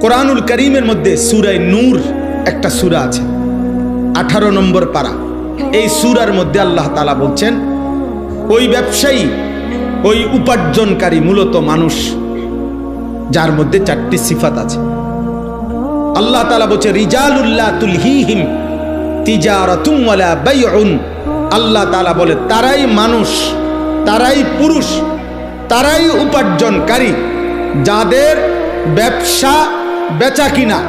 কোরআনুল কারীমের মধ্যে সূরা নূর একটা সূরা আছে, 18 নম্বর পারা। এই সূরার মধ্যে আল্লাহ তাআলা বলছেন, ওই ব্যবসায়ী, ওই উপার্জনকারী মূলত মানুষ যার মধ্যে 4টি সিফাত আছে। আল্লাহ তাআলা বলছে, রিজালুল্লাহ তুলহিহিম তিজারাতুন ওয়ালা বাইউন। আল্লাহ তাআলা বলে, তারাই মানুষ, তারাই পুরুষ, তারাই উপার্জনকারী যাদের ব্যবসা বেচা কিনা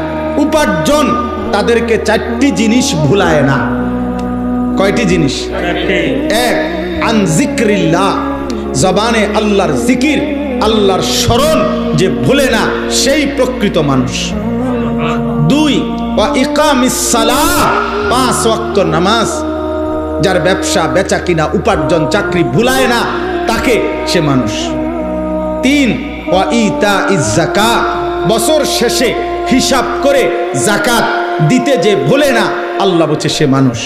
উপার্জন তাদেরকে 4টি জিনিস ভুলায় না। কয়টি জিনিস? 1, আন যিকরিল্লাহ, জবানে আল্লাহর জিকির, আল্লাহর স্মরণ যে ভুলে না সেই প্রকৃত মানুষ। 2, ওয়া ইকামিস সালাহ, 5 ওয়াক্ত নামাজ, যার ব্যবসা বেচা কিনা উপার্জন চাকরি ভুলায় না তাকে সে মানুষ। 3, ওয়া ইতাইজ যাকাত, বছর শেষে হিসাব করে যাকাত দিতে যে ভুলে না আল্লাহ বলছে সে মানুষ।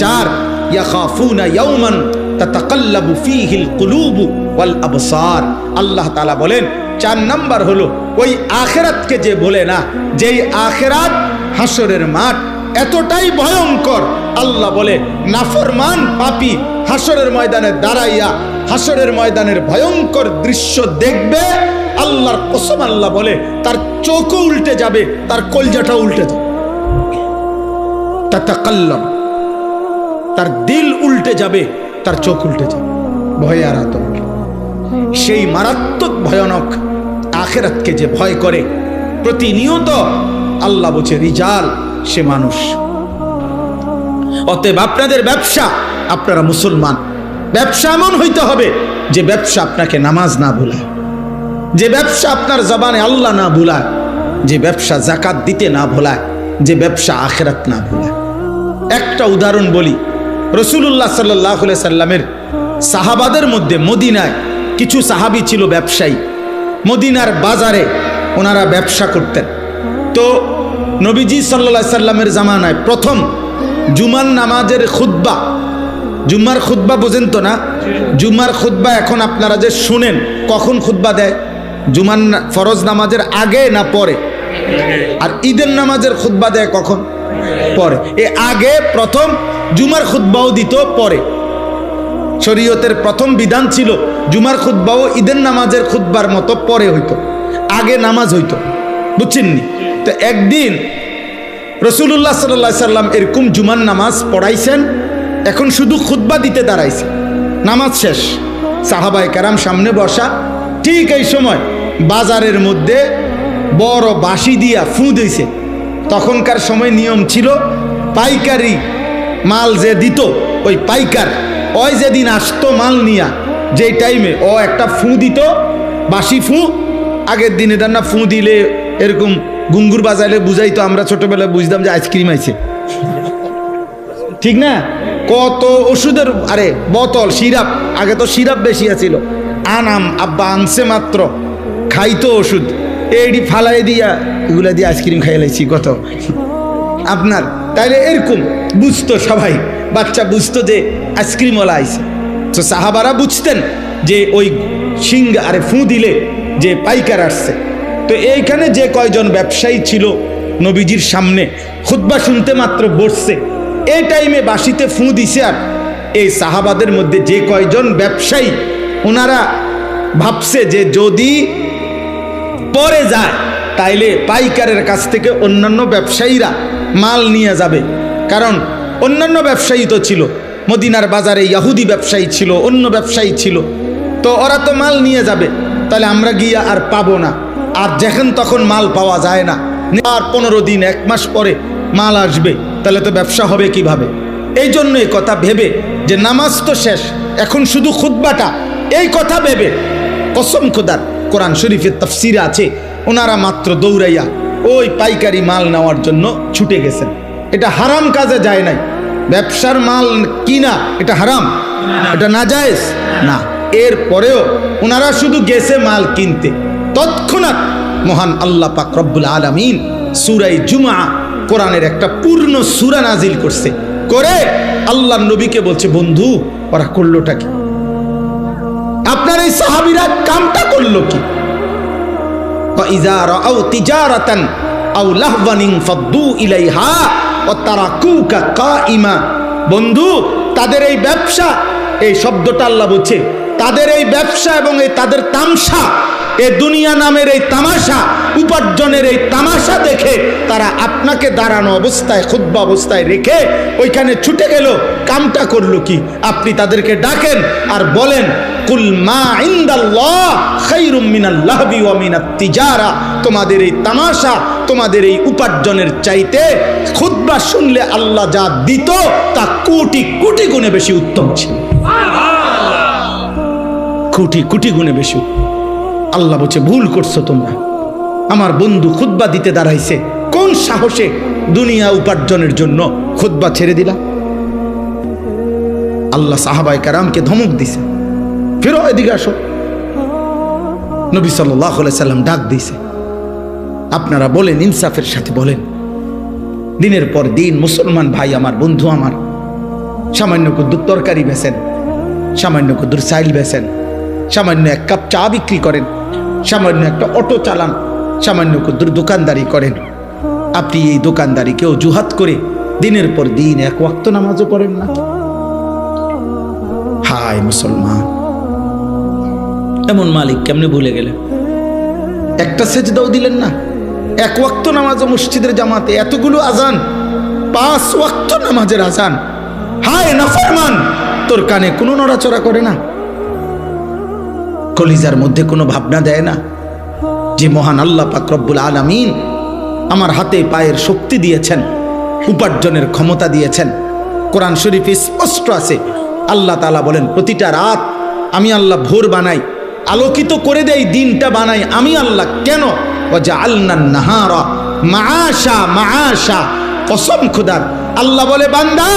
4, ইয়াখাফুনা ইয়াওমান তাতাকাল্লাবু ফীহিল কুলুবু ওয়াল আবসার। আল্লাহ তাআলা বলেন 4 নাম্বার হলো ওই আখিরাতকে যে ভুলে না, যেই আখিরাত হাসরের মাঠ এতটাই ভয়ঙ্কর। আল্লাহ বলে নাফরমান পাপী হাসরের ময়দানে দাঁড়াইয়া হাসরের ময়দানের ভয়ঙ্কর দৃশ্য দেখবে, আল্লাহর কসম আল্লাহ বলে তার চোখও উল্টে যাবে, তার কলজাটা উল্টে যাবে। তাতাকাল্লাম, তার দিল উল্টে যাবে, তার চোখ উল্টে যাবে ভয়ে আর আতঙ্কে। সেই মারাত্মক ভয়ানক আখিরাতকে যে ভয় করে প্রতিনিয়ত, আল্লাহ বলছে রিজাল, সে মানুষ। অতএব আপনাদের ব্যবসা, আপনারা মুসলমান, ব্যবসা এমন হইতে হবে যে ব্যবসা আপনাকে নামাজ না ভুলায়, যে ব্যবসা আপনার জবানে আল্লাহ না ভুলায়, যে ব্যবসা যাকাত দিতে না ভুলায়, যে ব্যবসা আখিরাত না ভুলায়। একটা উদাহরণ বলি, রাসূলুল্লাহ সাল্লাল্লাহু আলাইহি সাল্লামের সাহাবাদের মধ্যে মদিনায় কিছু সাহাবী ছিল ব্যবসায়ী, মদিনার বাজারে ওনারা ব্যবসা করতেন। তো নবীজি সাল্লাল্লাহু আলাইহি সাল্লামের জামানায় প্রথম জুমার নামাজের খুতবা, জুমার খুতবা বোঝেন তো না? জুমার খুতবা এখন আপনারা যে শুনেন, কখন খুতবা দেয়? জুমার ফরজ নামাজের আগে না পরে? আর ঈদের নামাজের খুতবা দেয় কখন? পরে। এ আগে প্রথম জুমার খুতবাও দিত, পরে। শরীয়তের প্রথম বিধান ছিল জুমার খুতবাও ঈদের নামাজের খুতবার মতো পরে হইতো, আগে নামাজ হইতো, বুঝছেননি? তো একদিন রাসূলুল্লাহ সাল্লাল্লাহু আলাইহি সাল্লাম এরকম জুমার নামাজ পড়াইছেন, এখন শুধু খুতবা দিতে দাঁড়াইছে, নামাজ শেষ, সাহাবায়ে কেরাম সামনে বসা। ঠিক এই সময় বাজারের মধ্যে বড় বাঁশি দিয়া ফু দিয়েছে। তখনকার সময় নিয়ম ছিল পাইকারি মাল যে দিত, ওই পাইকার ওই যেদিন আসতো মাল নিয়া, যেই টাইমে ও একটা ফু দিত, বাঁশি ফু। আগের দিন এটা না ফু দিলে এরকম গুঙ্গুর বাজাইলে বুঝাইতো, আমরা ছোটবেলায় বুঝতাম যে আইসক্রিম আইছে, ঠিক না? কত ওষুধের আরে বোতল, সিরাপ, আগে তো সিরাপ বেশি আছিল, আনাম আব্বা আনছে মাত্র, খাইতো ওষুধ, এইটি ফালাই দিয়া এগুলা দিয়ে আইসক্রিম খাই লাইছি কত আপনার। তাইলে এরকম বুঝতো সবাই, বাচ্চা বুঝতো যে আইসক্রিমওয়ালা আইছে। তো সাহাবারা বুঝতেন যে ওই শিং আরে ফু দিলে যে পাইকার আসছে। তো এইখানে যে কয়জন ব্যবসায়ী ছিল নবীজির সামনে খুতবা শুনতে মাত্র বসছে, এই টাইমে বাঁশিতে ফু দিছে। আর এই সাহাবাদের মধ্যে যে কয়জন ব্যবসায়ী, ওনারা ভাবছে যে যদি পরে যায় তাইলে পাইকারের কাছ থেকে অন্যান্য ব্যবসায়ীরা মাল নিয়ে যাবে, কারণ অন্যান্য ব্যবসায়ী তো ছিল মদিনার বাজারে, ইহুদি ব্যবসায়ী ছিল, অন্য ব্যবসায়ী ছিল, তো ওরা তো মাল নিয়ে যাবে, তাহলে আমরা গিয়ে আর পাবো না। আর যখন তখন মাল পাওয়া যায় না, আর 15 দিন 1 মাস পরে মাল আসবে, তাহলে তো ব্যবসা হবে কিভাবে? এই জন্য এই কথা ভেবে যে নামাজ তো শেষ, এখন শুধু খুতবাটা, এই কথা ভেবে কসম খোদার কোরআন শরীফের তাফসিরে আছে, ওনারা মাত্র দৌড়াইয়া ওই পাইকারি মাল নেওয়ার জন্য ছুটে গেছেন। এটা হারাম কাজে যায় নাই, ব্যবসার মাল কিনা এটা হারাম, এটা নাজায়েজ না। এরপরেও ওনারা শুধু গেছে মাল কিনতে, তৎক্ষণাৎ মহান আল্লাহ পাক রব্বুল আলামিন সূরা জুমআ, কোরআনের একটা পূর্ণ সূরা নাজিল করছে, করে আল্লাহর নবীকে বলছে, বন্ধু ওরা করলোটা কি? আপনার এই সাহাবীরা কামটা করলো কি? ওয়া ইযা রাআউ তিজারাতান আও লাহওয়ান ইনফাদ্দু ইলাইহা ওয়া তারাকুকা কাইমা। বন্ধু, তাদের এই ব্যবসা, এই শব্দটা আল্লাহ বলছে, তাদের এই ব্যবসা এবং এই তাদের তামসা, এই দুনিয়া নামের এই তামাশা, উপার্জনের এই তামাশা দেখে তারা আপনাকে দাঁড়ানো অবস্থায়, খুতবা অবস্থায় রেখে ওইখানে ছুটে গেল। কামটা করলো কি? আপনি তাদেরকে ডাকেন আর বলেন, কুল মা ইনদাল্লাহ খায়রুম মিনাল লাহবি ওয়া মিনাত তিজারা। তোমাদের এই তামাশা, তোমাদের এই উপার্জনের চাইতে খুতবা শুনলে আল্লাহ যা দিত তা কোটি কোটি গুণে বেশি উত্তম ছিল। কোটি কোটি গুণে বেশি। আল্লাহ বলছে, ভুল করছো তোমরা। আমার বন্ধু খুতবা দিতে দাঁড়াইছে, কোন সাহসে দুনিয়া উপার্জনের জন্য খুতবা ছেড়ে দিলা? আল্লাহ সাহাবায়ে কেরামকে ধমক দিছে, ফিরো এদিকে আসো। নবী সাল্লাল্লাহু আলাইহি সাল্লাম ডাক দিছে, আপনারা বলেন, ইনসাফের সাথে বলেন। দিনের পর দিন মুসলমান ভাই আমার, বন্ধু আমার, সামান্য কুদ্দুর তরকারি বেচেন, সামান্য কুদ্দুর চাইল বেচেন, সামান্য এক কাপ চা বিক্রি করেন, সামান্য একটা অটো চালান, সামান্য কুদ্দুর দোকানদারি করেন। আপনি এই দোকানদারিকে অজুহাত করে দিনের পর দিন এক ওয়াক্ত নামাজও পড়েন না। হায় মুসলমান, এমন মালিক কেমনে ভুলে গেলেন? একটা সেজদাও দিলেন না। এক ওয়াক্ত নামাজও মসজিদের জামাতে, এতগুলো আজান, 5 ওয়াক্ত নামাজের আজান। হায় নাফরমান, তোর কানে কোনো নড়াচড়া করে না, কলিজার মধ্যে কোনো ভাবনা দেয় না যে মহান আল্লাহ পাক রব্বুল আলামিন আমার হাতে পায়ের শক্তি দিয়েছেন, উপার্জনের ক্ষমতা দিয়েছেন। কোরআন শরীফে স্পষ্ট আছে, আল্লাহ তাআলা বলেন, প্রতিটা রাত আমি আল্লাহ ভোর বানাই, আলোকিত করে দেই, দিনটা বানাই আমি আল্লাহ। কেন? ওয়াজআলনান নাহারা মাআশা মাআশা। কসম খোদার, আল্লাহ বলে, বান্দা,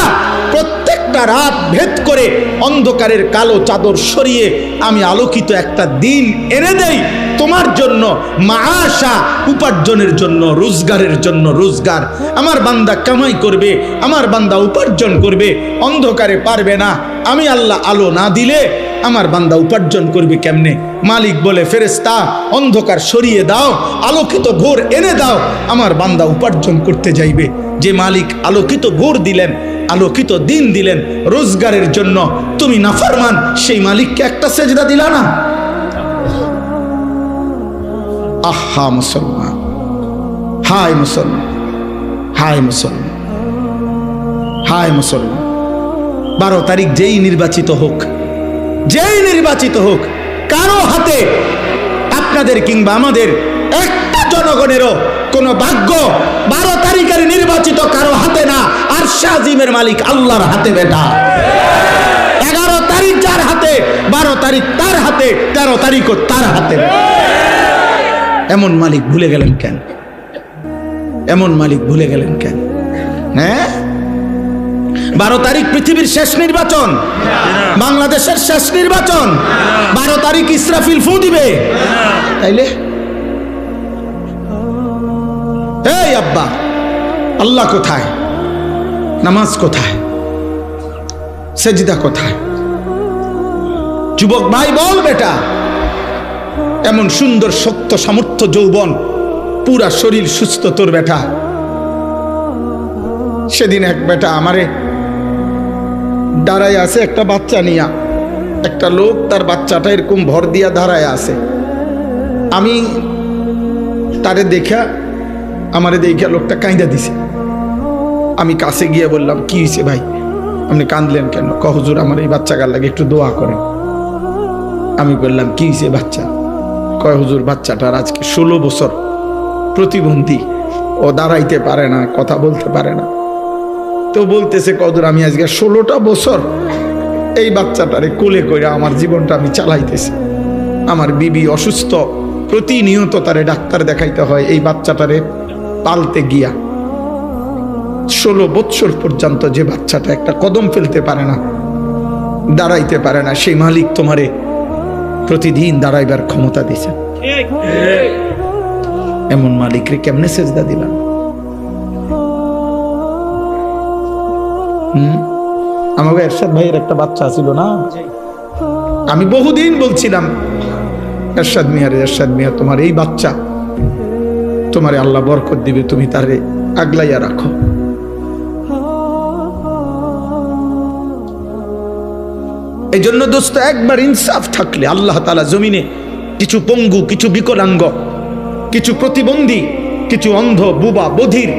প্রত্যেকটা রাত ভেদ করে অন্ধকারের কালো চাদর সরিয়ে আমি আলোকিত একটা দিন এনে দেই তোমার জন্য, মাআশা, উপার্জনের জন্য, রোজগারের জন্য রোজগার। আমার বান্দা কামাই করবে, আমার বান্দা উপার্জন করবে, অন্ধকারে পারবে না। আমি আল্লাহ আলো না দিলে আমার বান্দা উপার্জন করবে কেমনে? মালিক বলে, ফেরেশতা, অন্ধকার সরিয়ে দাও, আলোকিত ভোর এনে দাও, আমার বান্দা উপার্জন করতে যাইবে। যে মালিক আলোকিত ভোর দিলেন, আলোকিত দিন দিলেন রোজগারের জন্য, তুমি নাফরমান, সেই মালিককে একটা সেজদা দিলা না। আহা মুসলমান, হায় মুসলমান, হায় মুসলমান, হায় মুসলমান। 12 তারিখ যেই নির্বাচিত হোক, যেই নির্বাচিত হোক, কারো হাতে, আপনাদের কিংবা আমাদের একটা জনগণেরও কোন ভাগ্য 12 তারিখের নির্বাচিত কারো হাতে না, আরশে আজিমের মালিক আল্লাহর হাতে বেটা। 11 তারিখ যার হাতে, 12 তারিখ তার হাতে, 13 তারিখও তার হাতে। এমন মালিক ভুলে গেলেন কেন? এমন মালিক ভুলে গেলেন কেন? হ্যাঁ, 12 তারিখ পৃথিবীর শেষ নির্বাচন, বাংলাদেশের শেষ নির্বাচন। 12 তারিখ ইসরাফিল ফু দিবে, তাইলে এই আব্বা, আল্লাহ কোথায়? নামাজ কোথায়? সেজদা কোথায়? যুবক ভাই বল বেটা, এমন সুন্দর শক্ত সামর্থ্য যৌবন, পুরা শরীর সুস্থ তোর বেটা। সেদিন এক বেটা আমারে দাঁড়ায় আছে, একটা বাচ্চা নিয়া, একটা লোক তার বাচ্চাটা এরকম ভর দিয়া দাঁড়ায় আছে। আমি তারে দেখা, আমারে দেখা লোকটা কাঁদা দিছে। আমি কাছে গিয়ে বললাম, কি হয়েছে ভাই, আপনি কাঁদলেন কেন? হুজুর, আমার এই বাচ্চাটার লাগে একটু দোয়া করেন। আমি বললাম, কি হয়েছে বাচ্চা? কয়, হুজুর, বাচ্চাটার আজকে 16 বছর, প্রতিবন্ধী, ও দাঁড়াইতে পারে না, কথা বলতে পারে না। তো বলতেছে, কদুর, আমি আজকে 16টা বছর এই বাচ্চাটারে কোলে করে আমার জীবনটা আমি চালাইতেছি। আমার বিবি অসুস্থ, প্রতিনিয়ত তারে ডাক্তার দেখাইতে হয় এই বাচ্চাটারে পালতে গিয়া। 16 বছর পর্যন্ত যে বাচ্চাটা একটা কদম ফেলতে পারে না, দাঁড়াইতে পারে না, সেই মালিক তোমারে প্রতিদিন দাঁড়াইবার ক্ষমতা দিছে। এমন মালিকরে কেমনে সেজদা দিলাম? আমাকে এরশাদ ভাইয়ের একটা বাচ্চা ছিল না, আমি বহুদিন বলছিলাম, এরশাদ মিয়া, তোমার এই বাচ্চা তোমারে আল্লাহ বরকত দিবে, তুমি তারে আগলাইয়া রাখো। এই জন্য দোস্ত, একবার ইনসাফ থাকলে আল্লাহ তাআলা জমিনে কিছু পঙ্গু, কিছু বিকলাঙ্গ, কিছু প্রতিবন্ধী, কিছু অন্ধ, বুবা, বধির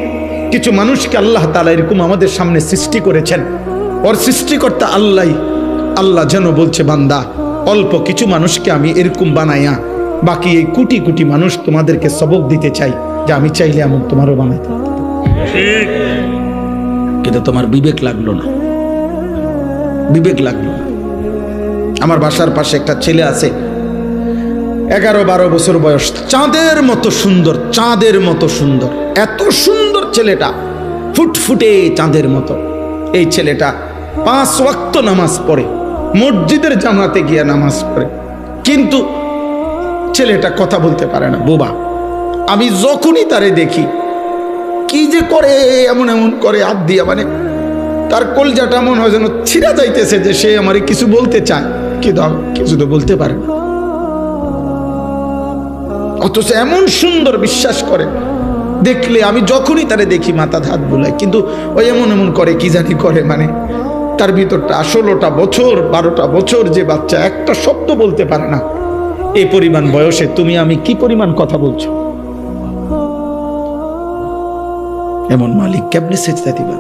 কিছু মানুষকে আল্লাহ তাআলা এরকম আমাদের সামনে সৃষ্টি করেছেন। ওর সৃষ্টিকর্তা আল্লাহ যেন বলছে, বান্দা অল্প কিছু মানুষকে আমি এরকম বানাইয়া বাকি এই কোটি কোটি মানুষ তোমাদেরকে সবক দিতে চাই যে আমি চাইলে এমন তোমারও বানাইতে। কিন্তু তোমার বিবেক লাগলো না, বিবেক লাগলো না। আমার বাসার পাশে একটা ছেলে আছে, 11-12 বছর বয়স, চাঁদের মতো সুন্দর, চাঁদের মতো সুন্দর, এত সুন্দর ছেলেটা, ফুটফুটে চাঁদের মতো। এই ছেলেটা 5 ওয়াক্ত নামাজ পড়ে, মসজিদের জামাতে গিয়ে নামাজ পড়ে, কিন্তু ছেলেটা কথা বলতে পারে না, বোবা। আমি যখনই তারে দেখি কি যে করে, এমন এমন করে হাত দিয়া, মানে তার কলজাটা মনে হয় যেন ছিঁড়া যাইতেছে যে সে আমারে কিছু বলতে চায়, কিন্তু কিছু তো বলতে পারে না। অথচ এমন সুন্দর, বিশ্বাস করে দেখলে আমি যখনই তারে দেখি মাথা হাত বুলাই, কিন্তু ওই এমন এমন করে, কি জানি করে, মানে তার ভিতরটা 16টা বছর 12টা বছর যে বাচ্চা একটা শব্দ বলতে পারে না। এই পরিমাণ বয়সে তুমি আমি কি পরিমাণ কথা বলছো? এমন মালিক কেমনে সেজদা দিবা?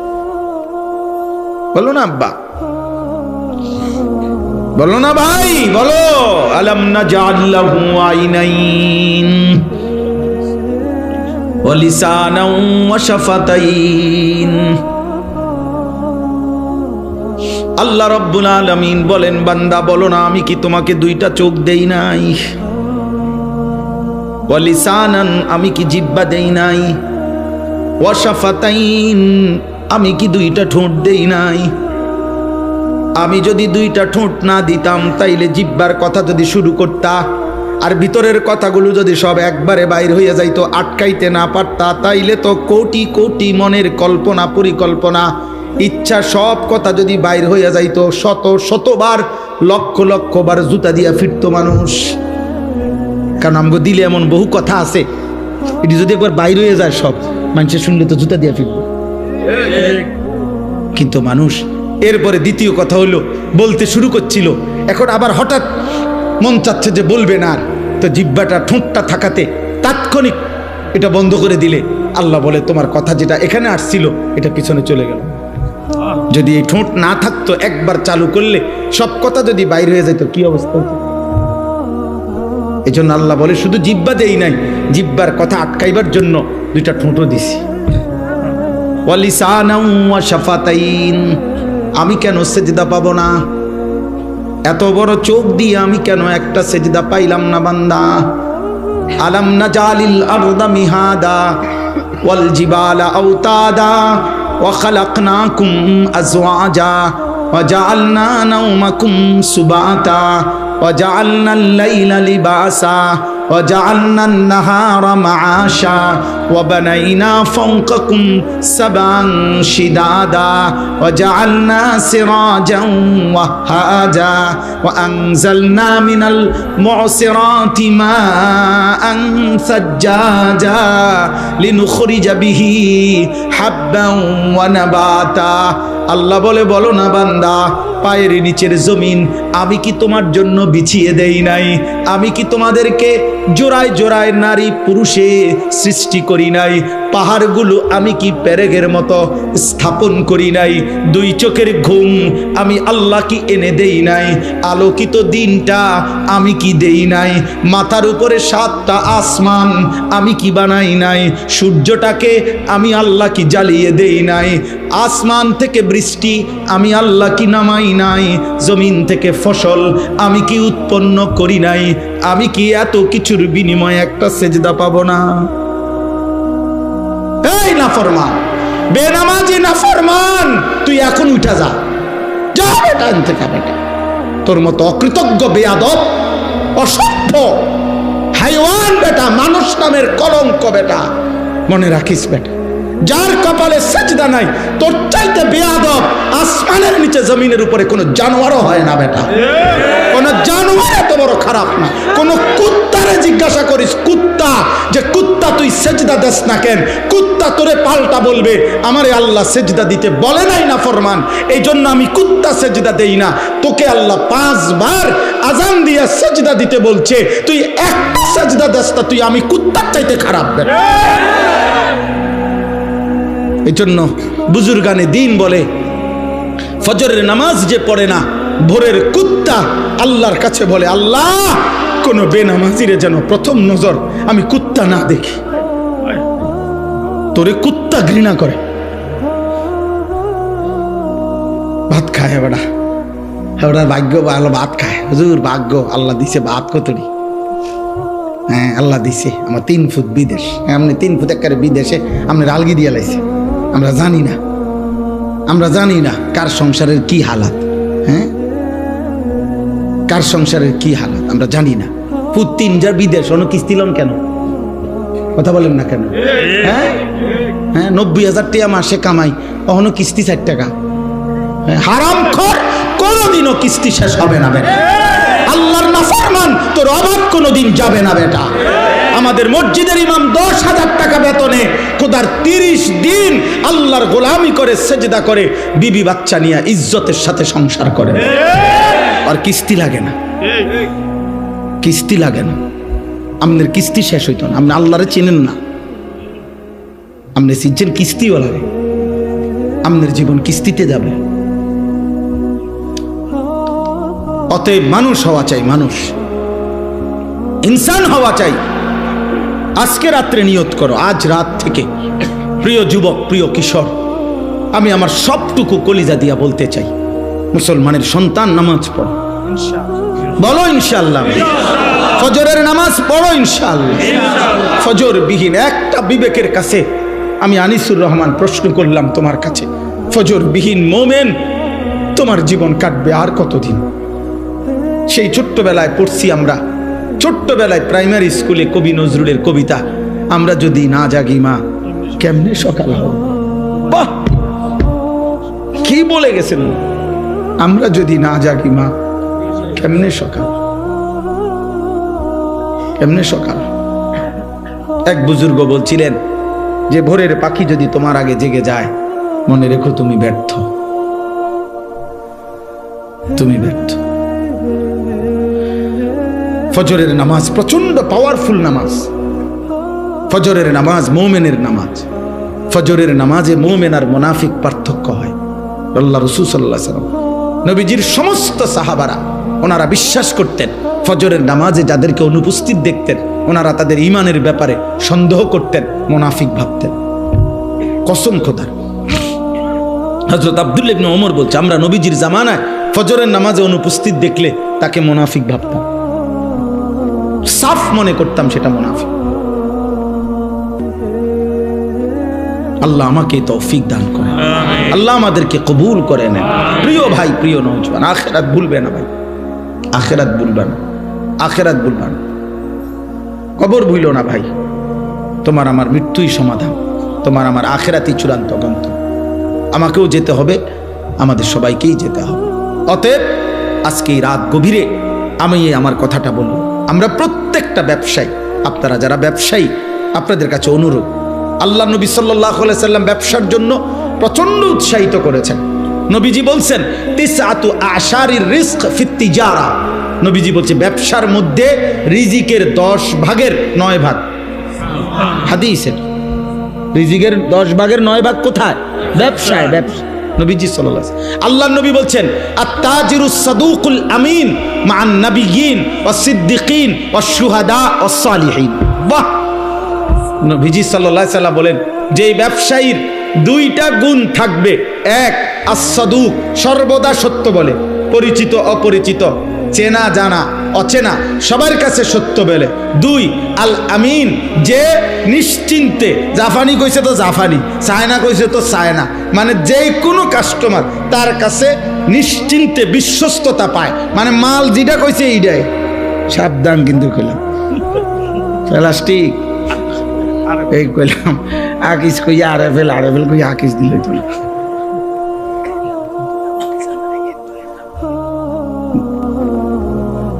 বলো না আব্বা, বলো না ভাই, বলো। আলাম নাজআল লাহু আইনাইন ওয়া লিসানান ওয়া শাফাতাইন। আল্লাহ রাব্বুল আলামিন বলেন, বান্দা বলো না আমি কি তোমাকে 2টা চোখ দেই নাই? ওয়া লিসানান, আমি কি জিহ্বা দেই নাই? ওয়া শাফাতাইন, আমি কি 2টা ঠোঁট দেই নাই? আমি যদি 2টা ঠোঁট না দিতাম, তাইলে জিহ্বার কথা যদি শুরু করতা আর ভিতরের কথাগুলো যদি সব একবারে বাইর হইয়া যাইতো, আটকাইতে না পারতা, তাইলে তো কোটি কোটি মনের কল্পনা, পরিকল্পনা, ইচ্ছা, সব কথা যদি বাইর হইয়া যাইতো, শত শতবার, লক্ষ লক্ষ বার জুতা দিয়া ফিরতো মানুষ। কারণ আমগো দিলে এমন বহু কথা আছে, এটি যদি একবার বাইর হয়ে যায় সব, মানুষের শুনলে তো জুতা দিয়া ফিরবে। কিন্তু মানুষ এরপরে দ্বিতীয় কথা হলো, বলতে শুরু করছিল, এখন আবার হঠাৎ মন চাচ্ছে যে বলবে না, তো জিহ্বাটা, ঠোঁটটা থাকাতে তাৎক্ষণিক এটা বন্ধ করে দিলে আল্লাহ বলে তোমার কথা যেটা এখানে আসছিল এটা পিছনে চলে গেল। যদি এই ঠোঁট না থাকতো, একবার চালু করলে সব কথা যদি বাইরে হয়ে যেত, কি অবস্থা হতো? এই জন্য আল্লাহ বলে শুধু জিহ্বা দেই নাই, জিহ্বার কথা আটকাইবার জন্য 2টা ঠোঁটও দিছি। ওয়া লিসানান ওয়া শাফাতাইন, আমি কেন সেজদা পাবো না? এত বড় চোখ দিয়ে আমি কেন একটা সেজদা পাইলাম না বান্দা? আলাম নাজালিল আরদা মিহাদা ওয়াল জিবালা আওতাদা ওয়া খালাকনাকুম আজওয়াজা ওয়া জাআলনা নাওমাকুম সুবাতা ওয়া জাআলনাল লাইলা লিবাসা ওয়া জাআলনান নাহারা মাআশা ওয়া বানাইনা ফাওকাকুম সাবান শিদাদা ওয়া জাআলনা সিরাজান ওয়াহাজা ওয়া আনজালনা মিনাল মু'সিরাতি মাআন সাজ্জাজা লিনুখরিজা বিহি হাব্বান ওয়া নাবাতা। আল্লাহ বলে, বলো না বান্দা, পায়ের নিচের জমিন আমি কি তোমার জন্য বিছিয়ে দেই নাই? আমি কি তোমাদেরকে জোড়ায় জোড়ায় নারী পুরুষে সৃষ্টি করি নাই? পাহাড়গুলো আমি কি পেরেকের মতো স্থাপন করি নাই? 2 চোখের ঘুম আমি আল্লাহ কি এনে দেই নাই? আলোকিত দিনটা আমি কি দেই নাই? মাথার উপরে 7টা আসমান আমি কি বানাই নাই? সূর্যটাকে আমি আল্লাহ কি জ্বালিয়ে দেই নাই? আসমান থেকে বৃষ্টি আমি আল্লাহ কি নামাই নাই? জমিন থেকে ফসল আমি কি উৎপন্ন করি নাই? আমি কি এত কিছুর বিনিময়ে একটা সেজদা পাবো না? এই নাফরমান, বেনামাজি নাফরমান, তুই এখন উঠা যা, যা বেটা এখান থেকে বেটা। তোর মতো অকৃতজ্ঞ, বেয়াদব, অসভ্য, হাইওয়ান বেটা, মানুষ নামের কলঙ্ক বেটা, মনে রাখিস বেটা, যার কপালে সেজদা নাই তোর চাইতে বেয়াদব আসমানের নিচে জমিনের উপরে কোনো জানোয়ারও হয় না বেটা। কোন জানোয়ার এত বড় খারাপ না। কোন কুত্তারে জিজ্ঞাসা করিস, কুত্তা যে কুত্তা তুই সেজদা দেস না কেন, কুত্তা তোরে পাল্টা বলবে আমারে আল্লাহ সেজদা দিতে বলে নাই না ফরমান, এই জন্য আমি কুত্তা সেজদা দেই না। তোকে আল্লাহ 5 বার আজান দিয়ে সেজদা দিতে বলছে, তুই একটা সেজদা দেস না, তুই আমি কুত্তার চাইতে খারাপ বেটা। এই জন্য বুজুর্গানে দিন বলে ফজরের নামাজ যে পড়ে না, ভোরের কুত্তা আল্লাহর কাছে বলে আল্লাহ কোন বেনামাজিরে যেন প্রথম নজর আমি কুত্তা না দেখি। তোরে কুত্তা ঘৃণা করে। ভাত খায় বেড়া, ওটার ভাগ্য ভালো ভাত খায়। হুজুর ভাগ্য আল্লাহ দিছে ভাত কতটি। হ্যাঁ আল্লাহ দিছে, আমার 3 ফুট বিদেশ, আপনি 3 ফুট একেবারে বিদেশে আপনি আলগি দিয়ে লাইছে। আমরা জানি না, আমরা জানি না কার সংসারের কি হালাত। হ্যাঁ কার সংসারের কি হালাত আমরা জানি না। ফুট 3 যার বিদেশ, অন্য কিস্তি লন কেন? কথা বলেন না কেন? হ্যাঁ হ্যাঁ 90,000 টাকা মাসে কামাই, অহনো কিস্তি 4 টাকা। হারামখোর, কোনোদিনও কিস্তি শেষ হবে না বেটা। আল্লাহর নাফরমান, তোর অভাব কোনোদিন যাবে না বেটা। আমাদের মসজিদের ইমাম 10,000 টাকা বেতনে খোদার 30 দিন আল্লাহর গোলামি করে সেজদা করে বিবি বাচ্চা নিয়ে ইজ্জতের সাথে সংসার করে, আর কিস্তি লাগে না, কিস্তি লাগে না। আমাদের কিস্তি শেষ হইতো না। আপনি আল্লাহরে চিনেন না, আপনি চিনছেন কিস্তিওয়ালারে। আপনার জীবন কিস্তিতে যাবে। অতএব মানুষ হওয়া চাই, মানুষ ইনসান হওয়া চাই। আজকে রাত্রে নিয়ত করো, আজ রাত থেকে প্রিয় যুবক, প্রিয় কিশোর, আমি আমার সবটুকু কলিজা দিয়া বলতে চাই, মুসলমানের সন্তান নামাজ পড়ো, বলো ইনশাআল্লাহ। ফজরের নামাজ পড়ো ইনশাআল্লাহ। ফজর বিহীন একটা বিবেকের কাছে আমি আনিসুর রহমান প্রশ্ন করলাম তোমার কাছে, ফজর বিহীন মোমেন তোমার জীবন কাটবে আর কতদিন? সেই ছোট্টবেলায় পড়ছি আমরা, ছোট্টবেলায় প্রাইমারি স্কুলে কবি নজরুলের কবিতা, আমরা যদি না জাগি মা কেমনে সকাল হবে। বাহ, কি বলে গেছেন, আমরা যদি না জাগি মা কেমনে সকাল, কেমনে সকাল। এক বুজুর্গ বলছিলেন যে ভোরের পাখি যদি তোমার আগে জেগে যায়, মনে রেখো তুমি ব্যর্থ, তুমি ব্যর্থ। ফজরের নামাজ প্রচন্ড পাওয়ারফুল নামাজ। ফজরের নামাজ মোমেনের নামাজ। ফজরের নামাজে মোমেন আর মুনাফিক পার্থক্য হয়। আল্লাহ রাসূল সাল্লাল্লাহু আলাইহি ওয়াসাল্লাম, নবীজির সমস্ত সাহাবারা ওনারা বিশ্বাস করতেন ফজরের নামাজে যাদেরকে অনুপস্থিত দেখতেন ওনারা তাদের ঈমানের ব্যাপারে সন্দেহ করতেন, মুনাফিক ভাবতেন। কসম খোদার। হযরত আব্দুল্লাহ ইবনে ওমর বলছে, আমরা নবীজির জামানায় ফজরের নামাজে অনুপস্থিত দেখলে তাকে মুনাফিক ভাবতাম, সাফ মনে করতাম সেটা মুনাফিক। আল্লাহ আমাকে তৌফিক দান করেন, আল্লাহ আমাদেরকে কবুল করে নেন। প্রিয় ভাই, প্রিয় নওজওয়ান, আখিরাত ভুলবে না ভাই, আখিরাত ভুলবে না, আখিরাত ভুলবে না, কবর ভুলো না ভাই। তোমার আমার মৃত্যুই সমাধান, তোমার আমার আখিরাতই চূড়ান্ত গন্তব্য। আমাকেও যেতে হবে, আমাদের সবাইকেই যেতে হবে। অতএব আজকে এই রাত গভীরে আমি আমার কথাটা বলবো, আমরা প্রত্যেকটা ব্যবসায়ী, আপনারা যারা ব্যবসায়ী, আপনাদের কাছে অনুরোধ, আল্লাহ নবী সাল্লাল্লাহু আলাইহি সাল্লাম ব্যবসার জন্য প্রচন্ড উৎসাহিত করেছেন। নবীজি বলছেন তিসআতু আশারির রিজক ফিত তিজারা, নবীজি বলছে ব্যবসার মধ্যে রিজিকের 10 ভাগের 9 ভাগ। হাদিসের রিজিকের 10 ভাগের 9 ভাগ কোথায়? ব্যবসায়। ব্যবসা নবীজি সাল্লাল্লাহু আলাইহি ওয়াসাল্লাম, আল্লাহর নবী বলছেন আত-তাজিরুস সাদুকুল আমিন মা'আন নাবিয়্যিন ওয়াস সিদ্দিকিন ওয়াস শুহাদা ওয়াস সালিহিন। বাহ, নবীজি সাল্লাল্লাহু আলাইহি ওয়াসাল্লাম বলেন যে ব্যবসায়ীর 2টা গুণ থাকবে, এক আস-সাদুক, সর্বদা সত্য বলে, পরিচিত অপরিচিত, চেনা জানা অচেনা সবার কাছে সত্য বলে। 2 আল আমিন, যে নিশ্চিন্তে, জাফানি কইছে তো জাফানি, চায়না কইছে তো চায়না, মানে যে কোনো কাস্টমার তার কাছে নিশ্চিন্তে বিশ্বস্ততা পায়, মানে মাল যেটা কইছে এইটাই। সাবধান কিন্তু কইলাম, প্লাস্টিক এই কইলাম আকিস কই আরেফেল কই আকিস দিলে তো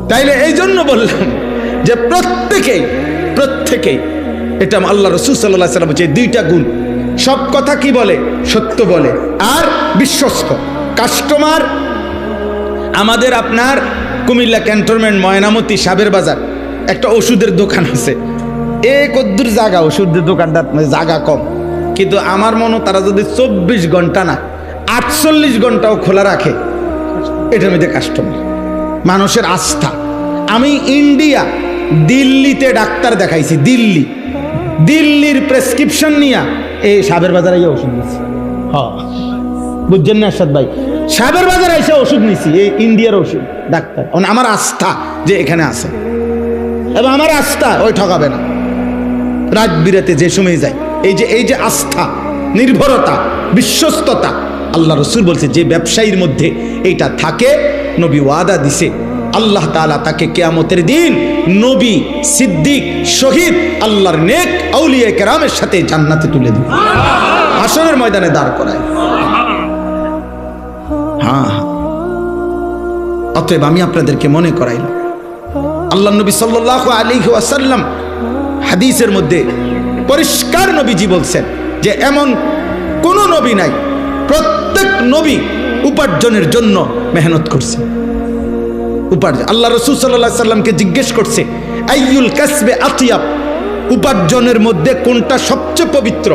তাইলে এই জন্য বললাম যে প্রত্যেকেই এটা আল্লাহ রাসূল সাল্লাল্লাহু আলাইহি ওয়াসাল্লাম বলেছে দুইটা গুণ, সব কথা কি বলে, সত্য বলে, আর বিশ্বস্ত। কাস্টমার আমাদের আপনার কুমিল্লা ক্যান্টনমেন্ট ময়নামতি সাবের বাজার একটা ওষুধের দোকান আছে, কদ্দুর জায়গা ওষুধের দোকানটা জায়গা কম, কিন্তু আমার মনে তারা যদি 24 ঘন্টা না 48 ঘন্টাও খোলা রাখে, এটার মধ্যে কাস্টমার মানুষের আস্থা। আমি ইন্ডিয়া দিল্লিতে ডাক্তার দেখাইছি, দিল্লির প্রেসক্রিপশন নিয়ে এই সাবের বাজারে ওষুধ নিচ্ছি। হ্যাঁ বুঝছেন না আরশাদ ভাই, সাবের বাজারে এসে ওষুধ নিছি, এই ইন্ডিয়ার ওষুধ ডাক্তার। আমার আস্থা যে এখানে আছে এবং আমার আস্থা ওই ঠকাবে না। রাত বিরাতে যে সময় যায়, এই যে আস্থা, নির্ভরতা, বিশ্বস্ততা, আল্লাহ রাসূল বলছে যে ব্যবসায়ীর মধ্যে এইটা থাকে, নবী ওয়াদা দিছে আল্লাহ তাআলা তাকে কিয়ামতের দিন নবী, সিদ্দিক, শহীদ, আল্লাহর নেক আউলিয়া কেরামের সাথে জান্নাতে তুলে দিবে, হাশরের ময়দানে দাঁড় করায়। হ্যাঁ, অতএব আমি আপনাদেরকে মনে করাইলাম আল্লাহ নবী সাল্লাল্লাহু আলাইহি ওয়াসাল্লাম হাদিসের মধ্যে পরিষ্কার নবীজি বলছেন যে এমন কোন নবী নাই, প্রত্যেক নবী উপার্জনের জন্য মেহনত করছে। উপার্জন, আল্লাহ রাসূল সাল্লাল্লাহু আলাইহি ওয়াসাল্লামকে জিজ্ঞেস করছে আইয়ুল কাসবে আতিয়াব, উপার্জনের মধ্যে কোনটা সবচেয়ে পবিত্র?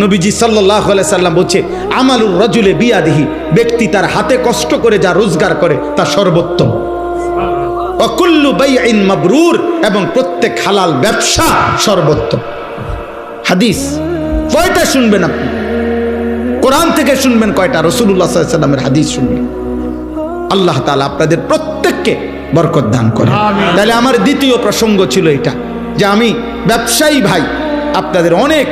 নবীজি সাল্লাল্লাহু আলাইহি ওয়াসাল্লাম বলছে আমালুর রাজুলে বিয়াদিহি, ব্যক্তি তার হাতে কষ্ট করে যা রোজগার করে তা সর্বোত্তম। ওয়া কুল্লু বাইইন মাবরুর, এবং প্রত্যেক হালাল ব্যবসা সর্বোত্তম। হাদিস কয়টা শুনবেন আপনি? কোরআন থেকে শুনবেন কয়টা? রাসূলুল্লাহ সাল্লাল্লাহু আলাইহি ওয়াসাল্লামের হাদিস শুনবেন। আল্লাহ তাআলা আপনাদের প্রত্যেককে বরকত দান করেন। তাহলে আমার দ্বিতীয় প্রসঙ্গ ছিল এটা, যে আমি ব্যবসায়ী ভাই আপনাদের অনেক,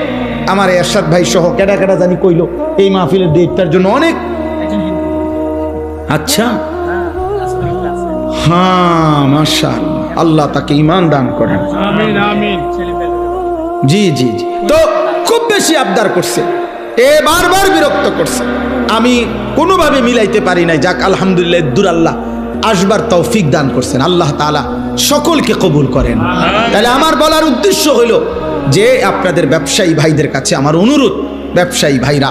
আমার এরশাদ ভাই সহ কেডা জানি কইলো এই মাহফিলের ডেটটার জন্য অনেক। আচ্ছা, হ্যাঁ মাশাআল্লাহ, আল্লাহ তাকে ঈমান দান করেন। আমিন আমিন। জি জি জি, তো খুব বেশি আবদার করছে, বারবার বিরক্ত করছে, আমি কোনোভাবে মিলাইতে পারি নাই। যাক আলহামদুলিল্লাহ, দূর আল্লাহ আসবার তৌফিক দান করছেন, আল্লাহ তাআলা সকলকে কবুল করেন। তাহলে আমার বলার উদ্দেশ্য হলো যে আপনাদের ব্যবসায়ী ভাইদের কাছে আমার অনুরোধ, ব্যবসায়ী ভাইরা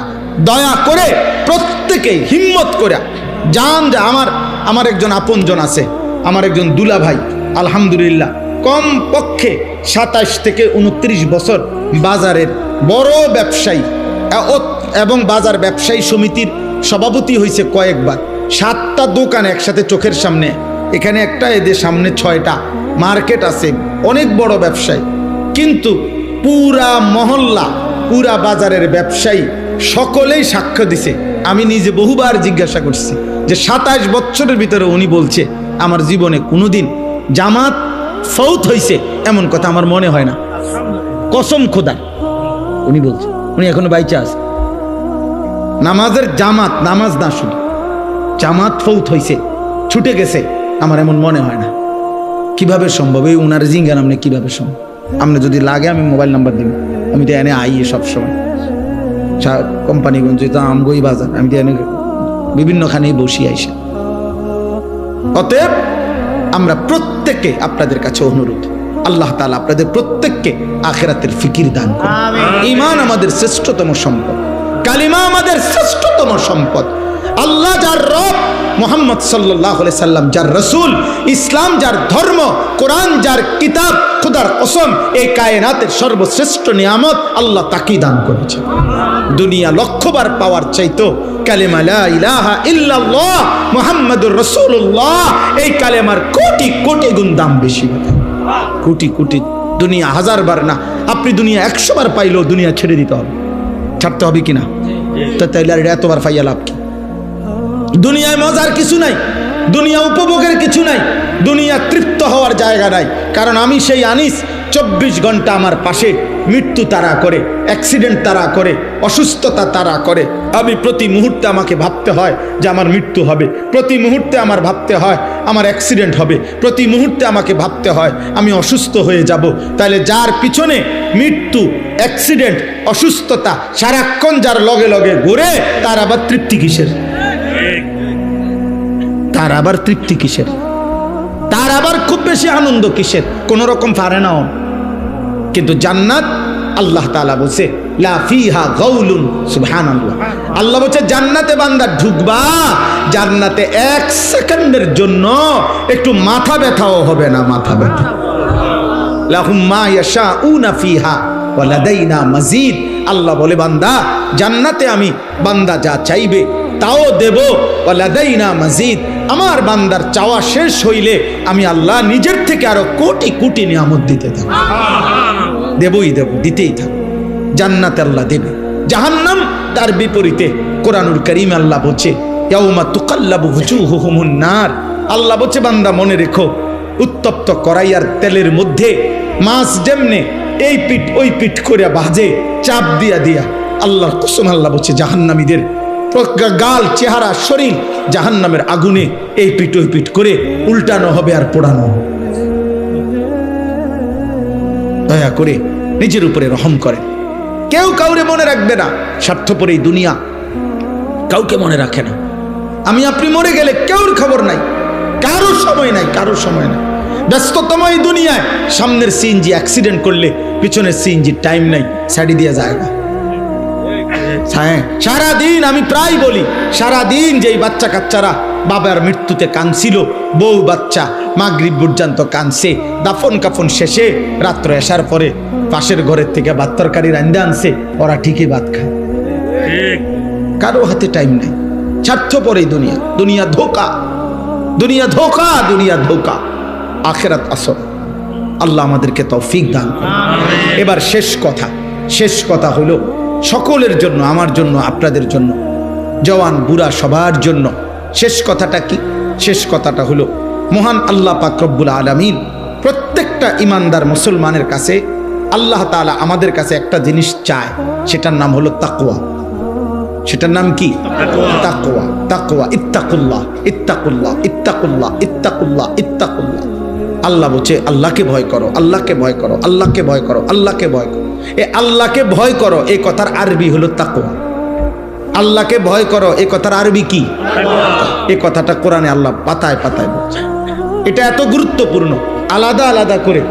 দয়া করে প্রত্যেকেই হিম্মত করে যান। যে আমার একজন আপনজন আছে, আমার একজন দুলা ভাই, আলহামদুলিল্লাহ কম পক্ষে 27 থেকে 29 বছর বাজারের বড় ব্যবসায়ী এবং বাজার ব্যবসায়ী সমিতির সভাপতি হয়েছে কয়েকবার। 7টা দোকান একসাথে চোখের সামনে, এখানে একটা, এদের সামনে 6টা মার্কেট আছে, অনেক বড় ব্যবসায়ী। কিন্তু পুরা মহল্লা, পুরা বাজারের ব্যবসায়ী সকলেই সাক্ষ্য দিছে। আমি নিজে বহুবার জিজ্ঞাসা করছি যে 27 বছরের ভিতরে উনি বলছে আমার জীবনে কোনোদিন জামাত ফৌত হয়েছে এমন কথা আমার মনে হয় না, কসম খোদার। উনি বলছে, উনি এখনো বাইচা আছে। নামাজের জামাত, নামাজ না শুধু জামাত ফৌত হয়েছে, ছুটে গেছে, আমার এমন মনে হয় না। কিভাবে সম্ভব? এই উনার জিঙ্গান আপনি কিভাবে সম্ভব? আপনি যদি লাগে আমি মোবাইল নাম্বার দিব, আমি তো এনে আইয়ে সবসময় কোম্পানিগঞ্জ তো আমগই বাজার, আমি তো এনে বিভিন্নখানেই বসি আইসে। অতএব আমরা প্রত্যেককে আপনাদের কাছে অনুরোধ, আল্লাহ তাআলা আপনাদের প্রত্যেককে আখিরাতের ফিকির দান করুন। ঈমান আমাদের শ্রেষ্ঠতম সম্পদ, কালিমা আমাদের শ্রেষ্ঠতম সম্পদ। আল্লাহ যার রব, মুহাম্মদ সাল্লাল্লাহু আলাইহি সাল্লাম যার রাসূল, ইসলাম যার ধর্ম, কোরআন যার কিতাব, খোদার কসম এই কায়নাতের সর্বশ্রেষ্ঠ নিয়ামত আল্লাহ তাকেই দান করেছে। দুনিয়া লক্ষবার পাওয়ার চাইতো কালেমা লা ইলাহা ইল্লাল্লাহ মুহাম্মাদুর রাসূলুল্লাহ, এই কালেমার কোটি কোটি গুণ দাম বেশি, কোটি কোটি। দুনিয়া 1000 বার না, আপনি দুনিয়া 100 বার পাইলেও দুনিয়া ছেড়ে দিতে হবে, ছাড়তে হবে কিনা? তো তাইলে আর এতবার পাইয়া লাভ কি? দুনিয়ায় মজার কিছু নাই, দুনিয়া উপভোগের কিছু নাই, দুনিয়া তৃপ্ত হওয়ার জায়গা নাই। কারণ আমি সেই আনিস 24 ঘন্টা আমার পাশে মৃত্যু তাড়া করে, অ্যাক্সিডেন্ট তাড়া করে, অসুস্থতা তাড়া করে। আমি প্রতি মুহূর্তে আমাকে ভাবতে হয় যে আমার মৃত্যু হবে, প্রতি মুহূর্তে আমার ভাবতে হয় আমার অ্যাক্সিডেন্ট হবে, প্রতি মুহূর্তে আমাকে ভাবতে হয় আমি অসুস্থ হয়ে যাব। তাহলে যার পিছনে মৃত্যু, অ্যাক্সিডেন্ট, অসুস্থতা সারাক্ষণ যার লগে লগে ঘুরে, তার আবার তৃপ্তি কিসের? তার আবার তৃপ্তি কিসের? তার আবার খুব বেশি আনন্দ কিসের? কোন রকম পারে না। কিন্তু জান্নাত, আল্লাহ তাআলা বলছে লা ফিহা গাউলুন, সুবহানাল্লাহ। আল্লাহ বলছে জান্নাতে বান্দা ঢুকবা, জান্নাতে এক সেকেন্ডের জন্য একটু মাথা ব্যথাও হবে না, মাথা ব্যথা। লাহুম মা ইয়াশাউনা ফিহা ওয়া লাদাইনা মাজিদ। আল্লাহ বলে বান্দা জান্নাতে আমি বান্দা যা চাইবে তাও দেব, ওয়া লাদাইনা মাজিদ। আমার বান্দার চাওয়া শেষ হইলে আমি আল্লাহ নিজের থেকে আরো কোটি কোটি নিয়ামত দিতে থাকব, দেবই দেব, দিতেই থাকব। জান্নাতে আল্লাহ দেবে। জাহান্নাম তার বিপরীতে কোরআনুল কারীম আল্লাহ বলছে ইয়াউমা তুকাল্লাবু ওয়ুজুহুহুমুন নার। আল্লাহ বলছে বান্দা মনে রেখো, উত্তপ্ত কড়াইয়ার তেলের মধ্যে মাছ যেমনে এই পিঠ ওই পিঠ করে ভাজে, চাপ দিয়া দিয়া, আল্লাহর কসম আল্লাহ বলছে জাহান্নামীদের গাল, চেহারা, শরীর জাহান্নামের আগুনে এই পিঠ ওই পিঠ করে উল্টানো হবে আর পোড়ানো হবে। দয়া করে নিজের উপরে রহম করেন। কেউ কাউরে মনে রাখবে না, স্বার্থপর এই দুনিয়া কাউকে মনে রাখে না। আমি আপনি মরে গেলে কেউর খবর নাই, কারো সময় নাই, কারো সময় নাই। ব্যস্ততম এই দুনিয়ায় সামনের সিএনজি অ্যাক্সিডেন্ট করলে পিছনের সিএনজি টাইম নাই, ছাড়ি দিয়ে যায় না। সারাদিন আমি প্রায় বলি, সারাদিন যেই বাচ্চা কাচ্চারা বাবার মৃত্যুতে কাঁদছিল, বউ বাচ্চা মাগরিব পর্যন্ত কাঁদছে, দাফন কাফন শেষে রাত্র আসার পরে পাশের ঘরের থেকে ভাত তরকারি রান্না আনছে, ওরা ঠিকই ভাত খায়। কারো হাতে টাইম নাই। স্বার্থপর এই দুনিয়া, দুনিয়া ধোকা, দুনিয়া ধোকা, দুনিয়া ধোকা। আখিরাত আসল। আল্লাহ আমাদেরকে তৌফিক দান করুন। এবার শেষ কথা হলো সকলের জন্য, আমার জন্য, আপনাদের জন্য, জওয়ান বুড়া সবার জন্য। শেষ কথাটা কি? শেষ কথাটা হলো মহান আল্লাহ পাক রব্বুল আলামিন প্রত্যেকটা ইমানদার মুসলমানের কাছে, আল্লাহ তাআলা আমাদের কাছে একটা জিনিস চায়, সেটার নাম হলো তাকওয়া। সেটার নাম কি? তাকওয়া। তাকওয়া, ইত্তাকুল্লাহ, ইত্তাকুল্লাহ, ইত্তাকুল্লাহ, ইত্তাকুল্লাহ, ইত্তাকুল্লাহ। আল্লাহ বলছে আল্লাহকে ভয় করো, আল্লাহকে ভয় করো, আল্লাহকে ভয় করো, আল্লাহকে ভয় করো। এ আল্লাহকে ভয় করো এই কথার আরবি হলো তাকওয়া। আল্লাহকে ভয় করো এই কথার আরবি কি? এই কথাটা কোরআনে আল্লাহ পাতায় পাতায় বলছে। এটা এত গুরুত্বপূর্ণ, আলাদা আলাদা করে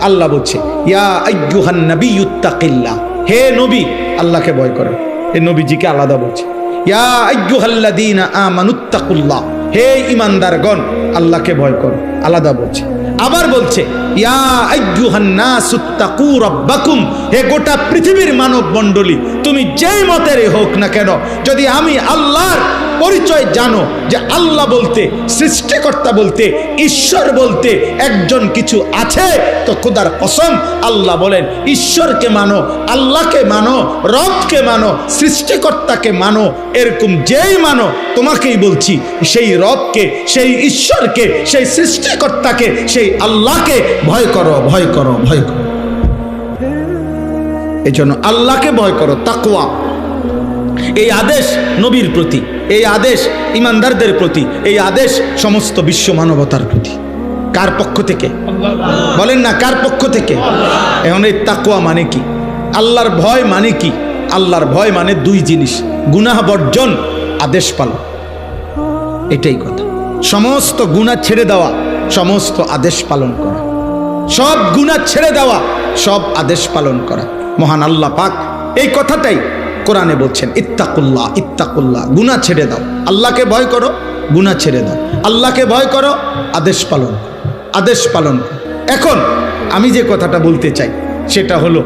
আল্লাহ বলছে ইয়া আইয়ুহান নাবিয়্যুত্তাকিল্লাহ, হে নবী আল্লাহকে ভয় করো। এই নবীজিকে আলাদা বলছে ইয়া আইয়ুহাল্লাযীনা আমানুত্তাকুল্লাহ, হে ঈমানদারগণ আল্লাহকে ভয় করো, আলাদা বলছে। আবার বলছে ইয়া আইয়ুহান নাসুত্তাকু রাব্বাকুম, হে গোটা পৃথিবীর মানব মণ্ডলী তুমি যেই মতেরই হোক না কেন, যদি আমি আল্লাহর পরিচয় জানো যে আল্লাহ বলতে, সৃষ্টিকর্তা বলতে, ঈশ্বর বলতে একজন কিছু আছে, তো খোদার কসম আল্লাহ বলেন ঈশ্বরকে মানো, আল্লাহকে মানো, রবকে মানো, সৃষ্টিকর্তাকে মানো। এরকম যেই মানো, তোমাকেই বলছি সেই রবকে, সেই ঈশ্বরকে, সেই সৃষ্টিকর্তাকে, সেই আল্লাহকে ভয় করো, ভয় করো, ভয় করো। এই জন্য আল্লাহকে ভয় করো, তাকওয়া। এই আদেশ নবীর প্রতি, এই আদেশ ইমানদারদের প্রতি, এই আদেশ সমস্ত বিশ্ব মানবতার প্রতি। কার পক্ষ থেকে? বলেন না, কার পক্ষ থেকে? এখন এই তাকওয়া মানে কি? আল্লাহর ভয় মানে কি? আল্লাহর ভয় মানে দুই জিনিস, গুনাহ বর্জন, আদেশ পালন। এটাই কথা। সমস্ত গুনাহ ছেড়ে দেওয়া, সমস্ত আদেশ পালন করা, সব গুনাহ ছেড়ে দেওয়া, সব আদেশ পালন করা। মহান আল্লাহ পাক এই কথাটাই কোরআনে বলছেন ইত্তাকুল্লাহ, ইত্তাকুল্লাহ, গুনাহ ছেড়ে দাও, আল্লাহকে ভয় করো, গুনাহ ছেড়ে দাও, আল্লাহকে ভয় করো, আদেশ পালন, আদেশ পালন। এখন আমি যে কথাটা বলতে চাই সেটা হলো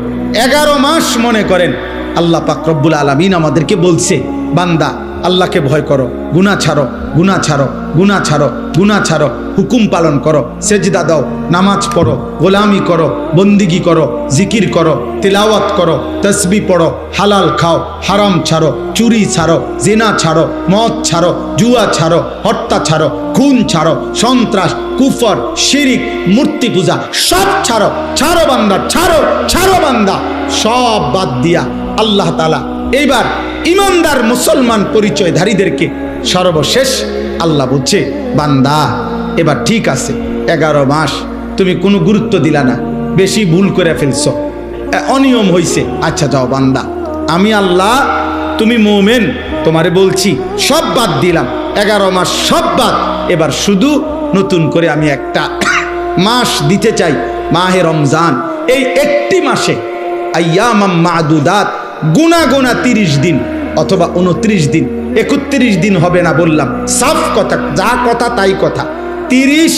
11 মাস মনে করেন আল্লাহ পাক রব্বুল আলামিন আমাদেরকে বলছে বান্দা আল্লাহকে ভয় করো, গুনাহ ছাড়ো, গুনাহ ছাড়ো, গুনাহ ছাড়ো, গুনাহ ছাড়ো, হুকুম পালন করো, সেজদা দাও, নামাজ পড়ো, গোলামি করো, বন্দিগি করো, জিকির করো, তিলাওয়াত করো, তসবিহ পড়ো, হালাল খাও, হারাম ছাড়ো, চুরি ছাড়ো, জিনা ছাড়ো, মদ ছাড়ো, জুয়া ছাড়ো, হত্যা ছাড়ো, খুন ছাড়ো, সন্ত্রাস, কুফর, শিরিক, মূর্তি পূজা সব ছাড়ো। ছাড়ো বান্দা, ছাড়ো, ছাড়ো বান্দা। সব বাদ দিয়া আল্লাহ তাআলা এইবার ইমানদার মুসলমান পরিচয়ধারীদেরকে সর্বশেষ আল্লাহ বলছে, বান্দা এবার ঠিক আছে, 11 মাস তুমি কোনো গুরুত্ব দিলা না, বেশি ভুল করে ফেলছো, অনিয়ম হইছে, আচ্ছা যাও বান্দা, আমি আল্লাহ, তুমি মুমিন, তোমারে বলছি সব বাদ দিলাম, 11 মাস সব বাদ, এবার শুধু নতুন করে আমি একটা মাস দিতে চাই, মাহে রমজান। এই একটি মাসে আইয়ামাম মাদুদাত, গুনা গুনা 30 দিন অথবা 29 দিন, 31 দিন হবে না বললাম, সাফ কথা, যা কথা তাই কথা, 30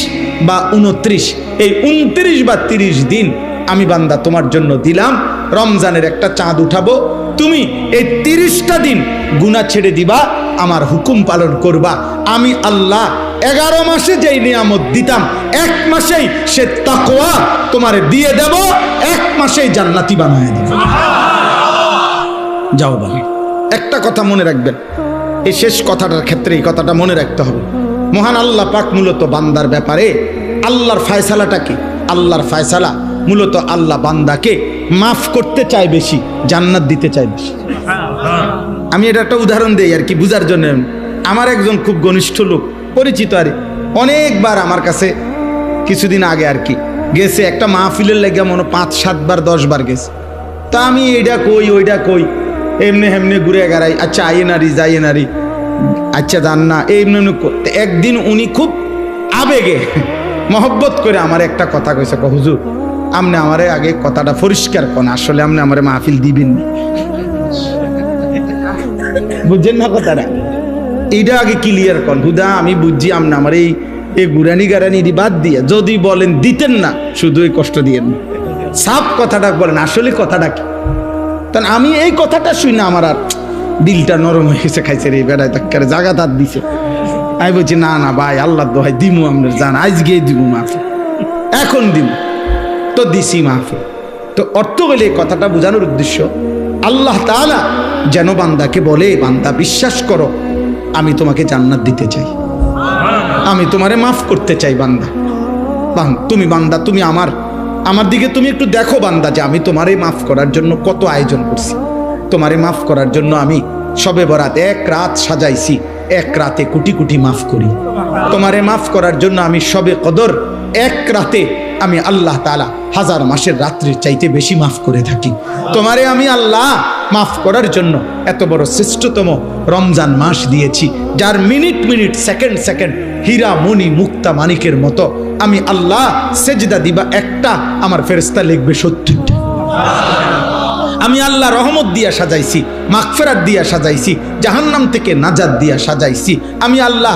বা 29, এই 29 বা 30 দিন আমি বান্দা তোমার জন্য দিলাম, রমজানের একটা চাঁদ উঠাবো, তুমি এই 30টা দিন গুনাহ ছেড়ে দিবা, আমার হুকুম পালন করবা। আমি আল্লাহ 11 মাসে যেই নিয়ামত দিতাম, 1 মাসেই সে তাকওয়া তোমারে দিয়ে দেব, 1 মাসেই জান্নাতি বানায় দেব। যাও বাবা, একটা কথা মনে রাখবেন, এই শেষ কথাটার ক্ষেত্রে এই কথাটা মনে রাখতে হবে। মহান আল্লাহ পাক মূলত বান্দার ব্যাপারে, আল্লাহর ফয়সালাটা কি? আল্লাহর ফয়সালা মূলত আল্লাহ বান্দাকে মাফ করতে চায় বেশি, জান্নাত দিতে চায় বেশি। আমি এটা একটা উদাহরণ দেই আর কি বুঝার জন্য। আমার একজন খুব ঘনিষ্ঠ লোক, পরিচিত, আর অনেকবার আমার কাছে কিছুদিন আগে আর কি গেছে, একটা মাহফিলের লেগে মনে 5-7 বার 10 বার গেছে। তা আমি এইটা কই ওইটা কই, এমনি হেমনি ঘুরে গেড়াই, আচ্ছা আইয়ে নারী যাইয়ে নারী, আচ্ছা জান না, এমনি একদিন উনি খুব আবেগে মহব্বত করে আমার একটা কথা কইছে, হুজুর আপনি আমারে আগে কথাটা পরিষ্কার কোন, আসলে আপনি আমারে মাহফিল দিবেন না, বুঝছেন না কথাটা, এইটা আগে ক্লিয়ার কর হুদা, আমি বুঝছি আপনি আমার এই গুরানি গারানি বাদ দিয়ে যদি বলেন দিতেন না, শুধু এই কষ্ট দিয়েন না, সাফ কথাটা বলেন, আসলে কথাটা কি। তখন আমি এই কথাটা শুই না, আমার আর দিলটা নরম হয়ে গেছে, খাইছে রে বেড়ায় তাক্কারে জাগা তার দিছে। আমি বলছি না না ভাই, আল্লাহ দোহাই দিমু, আমরা জান আজকেই দিব মাহফিল, এখন দিব, তো দিছি মাহফিল। তো অর্থ হলে এই কথাটা বোঝানোর উদ্দেশ্য, আল্লাহ তাআলা যেন বান্দাকে বলে, বান্দা বিশ্বাস করো, আমি তোমাকে জান্নাত দিতে চাই, আমি তোমারে মাফ করতে চাই। বান্দা তুমি বান্দা, তুমি আমার দিকে তুমি একটু দেখো বান্দা, যে আমি তোমারে মাফ করার জন্য কত আয়োজন করছি, তোমারে মাফ করার জন্য আমি শবে বরাত 1 রাত সাজাইছি, 1 রাতে কোটি কোটি মাফ করি, তোমারে মাফ করার জন্য আমি শবে কদর 1 রাতে আমি আল্লাহ তাআলা 1000 মাসের রাত্রির চাইতে বেশি মাফ করে থাকি, তোমারে আমি আল্লাহ মাফ করার জন্য এত বড় শ্রেষ্ঠতম রমজান মাস দিয়েছি, যার মিনিট মিনিট সেকেন্ড সেকেন্ড হীরা মণি মুক্তা মানিকের মতো আমি আল্লাহ সেজদা দিবা একটা, আমার ফেরেশতা লিখবে 70টা। আমি আল্লাহ রহমত দিয়া সাজাইছি, মাগফিরাত দিয়া সাজাইছি, জাহান্নাম থেকে নাজাত দিয়া সাজাইছি। আমি আল্লাহ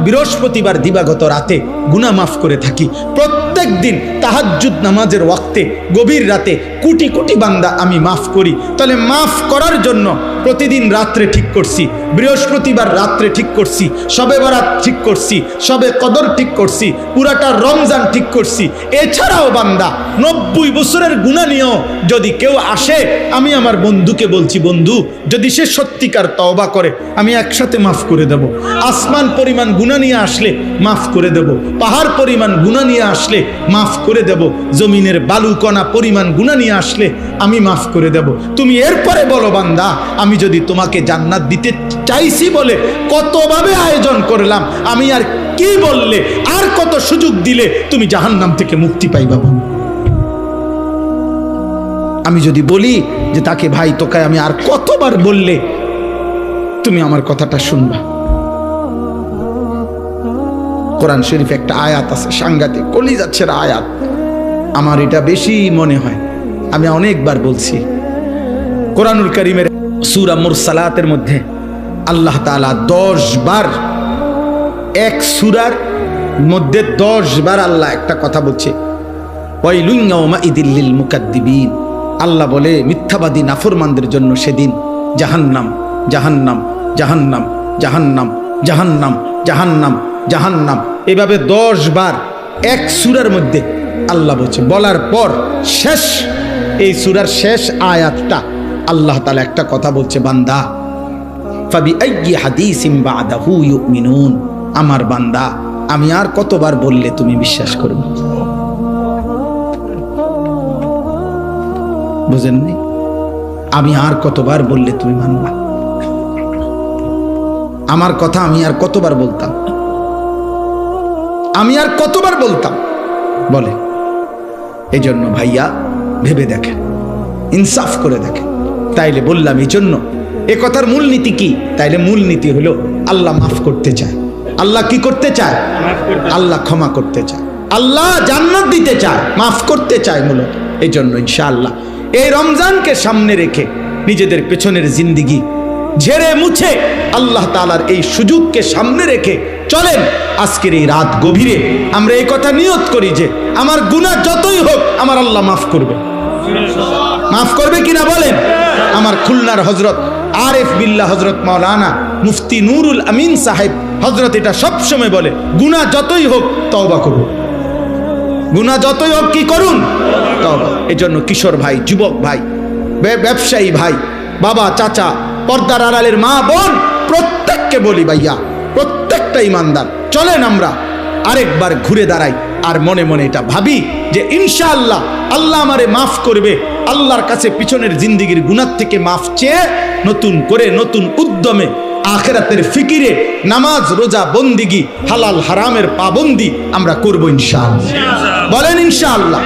বৃহস্পতিবার দিবাগত রাতে গুনাহ মাফ করে থাকি, প্রত্যেক দিন তাহাজ্জুদ নামাজের ওয়াক্তে গভীর রাতে কোটি কোটি বান্দা আমি মাফ করি। তাহলে মাফ করার জন্য প্রতিদিন রাত্রে ঠিক করছি, বৃহস্পতিবার রাত্রে ঠিক করছি, শবে বরাত ঠিক করছি, শবে কদর ঠিক করছি, পুরাটা রমজান ঠিক করছি। এছাড়াও বান্দা 90 বছরের গুনাহ নিয়েও যদি কেউ আসে, আমি আমার বন্ধুকে বলছি, বন্ধু যদি সে সত্যিকার তওবা করে আমি একসাথে মাফ করে দেব। আসমান পরিমাণ গুনাহ নিয়ে আসলে মাফ করে দেব, পাহাড় পরিমাণ গুনাহ নিয়ে আসলে মাফ করে দেব, জমিনের বালুকণা পরিমাণ গুনাহ নিয়ে আসলে আমি মাফ করে দেব। তুমি এরপরে বলো বান্দা, আমি যদি তোমাকে জান্নাত দিতে চাইছি বলে কতভাবে আয়োজন করলাম, আমি আর কি বললে, আর কত সুযোগ দিলে তুমি জাহান্নাম থেকে মুক্তি পাইবা। আমি যদি বলি যে তাকে ভাই তোকে আমি আর কতবার বললে তুমি আমার কথাটা শুনবা। কোরআন শরীফে একটা আয়াত আছে, সাংঘাতিক কলিজাচ্ছের আয়াত, আমার এটা বেশি মনে হয়, আমি অনেকবার বলছি। কোরআনুল কারীমের সূরা মুরসালাতের মধ্যে আল্লাহ তাআলা 10 বার, এক সূরার মধ্যে 10 বার আল্লাহ একটা কথা বলছে, ওয়াইলুন ইয়াউমাইযিল লিল মুকাদ্দিবিন। আল্লাহ বলে মিথ্যাবাদী নাফরমানদের জন্য সেদিন জাহান্নাম, জাহান্নাম, জাহান্নাম, জাহান্নাম, জাহান্নাম, জাহান্নাম, জাহান্নাম, এভাবে 10 বার এক সূরার মধ্যে আল্লাহ বলছে। বলার পর শেষ, এই সূরার শেষ আয়াতটা আল্লাহ তাআলা একটা কথা বলছে, বান্দা ফাবিআইয়ি হাদিসিম বাদাহু ইউমিনুন, আমার বান্দা আমি আর কতবার বললে তুমি বিশ্বাস করবে। বুঝেননি? আমি আর কতবার বললে তুমি মানবা? আমার কথা আমি আর কতবার বলতাম? আমি আর কতবার বলতাম বলে? এই জন্য ভাইয়া ভেবে দেখেন, ইনসাফ করে দেখেন। তাইলে বললাম এই জন্য এ কথার মূলনীতি কি? তাইলে মূলনীতি হলো আল্লাহ মাফ করতে চায়। আল্লাহ কি করতে চায়? আল্লাহ ক্ষমা করতে চায়, আল্লাহ জান্নাত দিতে চায়, মাফ করতে চায় মূলত। এই জন্য ইনশাআল্লাহ এই রমজানকে সামনে রেখে নিজেদের পেছনের জিন্দিগি ঝেড়ে মুছে আল্লাহ তাআলার এই সুযোগকে সামনে রেখে চলেন। আজকের এই রাত গভীরে আমরা এই কথা নিয়ত করি যে আমার গুনাহ যতই হোক আমার আল্লাহ মাফ করবে। মাফ করবে কিনা বলেন? আমার খুলনার হযরত আরিফ বিল্লাহ হযরত মাওলানা মুফতি নুরুল আমিন সাহেব হযরত এটা সবসময় বলে, গুনাহ যতই হোক তওবা করুন। গুনাহ যতই হোক কি করুন? তওবা। এই জন্য কিশোর ভাই, যুবক ভাই, ব্যবসায়ী ভাই, বাবা, চাচা, পর্দার আড়ালের মা বোন, প্রত্যেককে বলি ভাইয়া, প্রত্যেকটা ইমানদার, চলেন আমরা আরেকবার ঘুরে দাঁড়াই আর মনে মনে এটা ভাবি যে ইনশাআল্লাহ আল্লাহ আমারে মাফ করবে। আল্লাহর কাছে পিছনের জিন্দেগির গুনাহ থেকে মাফ চেয়ে নতুন করে নতুন উদ্যমে আখিরাতের ফিকিরে নামাজ, রোজা, বন্দিগি, হালাল হারামের পাবন্দি আমরা করব ইনশাআল্লাহ। বলেন ইনশাআল্লাহ।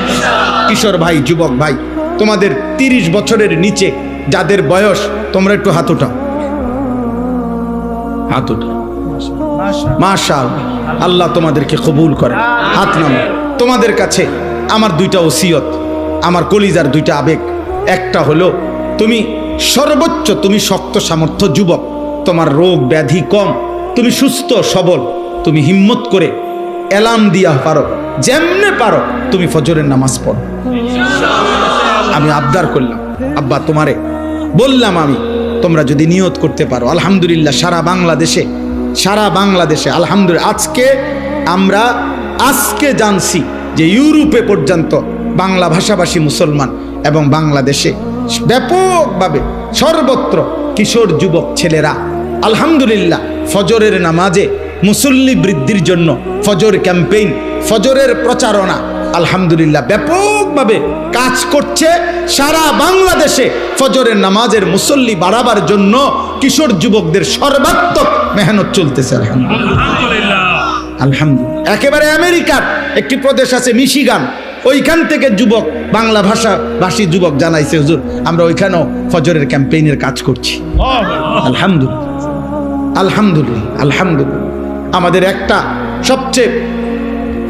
কিশোর ভাই, যুবক ভাই, তোমাদের 30 বছরের নিচে যাদের বয়স, তোমরা একটু হাত উঠাও, হাত উঠাও। মাশাআল্লাহ, আল্লাহ তোমাদেরকে কবুল করে। হাত নামো। তোমাদের কাছে আমার দুইটা ওসিয়ত, আমার কলিজার দুইটা আবেগ। একটা হলো তুমি সর্বোচ্চ, তুমি শক্ত সামর্থ্য যুবক, তোমার রোগ ব্যাধি কম, তুমি সুস্থ সবল, তুমি হিম্মত করে এলাম দিয়া পারো, যেমনে পারো তুমি ফজরের নামাজ পড়ো। আমি আবদার করলাম, আব্বা তোমারে বললাম, আমি তোমরা যদি নিয়ত করতে পারো, আলহামদুলিল্লাহ সারা বাংলাদেশে আলহামদুলিল্লাহ আজকে জানছি যে ইউরোপে পর্যন্ত বাংলা ভাষাভাষী মুসলমান এবং বাংলাদেশে ব্যাপকভাবে সর্বত্র কিশোর যুবক ছেলেরা আলহামদুলিল্লাহ ফজরের নামাজে মুসল্লি বৃদ্ধির জন্য ফজর ক্যাম্পেইন, ফজরের প্রচারণা আলহামদুলিল্লাহ ব্যাপকভাবে কাজ করছে। সারা বাংলাদেশে ফজরের নামাজের মুসল্লি বাড়াবার জন্য কিশোর যুবকদের সর্বাত্মক মেহনত চলতেছে আলহামদুলিল্লাহ। আলহামদুলিল্লাহ। একেবারে আমেরিকার একটি প্রদেশ আছে মিশিগান, ওইখান থেকে যুবক, বাংলা ভাষী যুবক জানাইছে, হুজুর আমরা ওইখানেও ফজরের ক্যাম্পেইনের কাজ করছি। আলহামদুলিল্লাহ, আলহামদুলিল্লাহ, আলহামদুলিল্লাহ। আমাদের একটা সবচেয়ে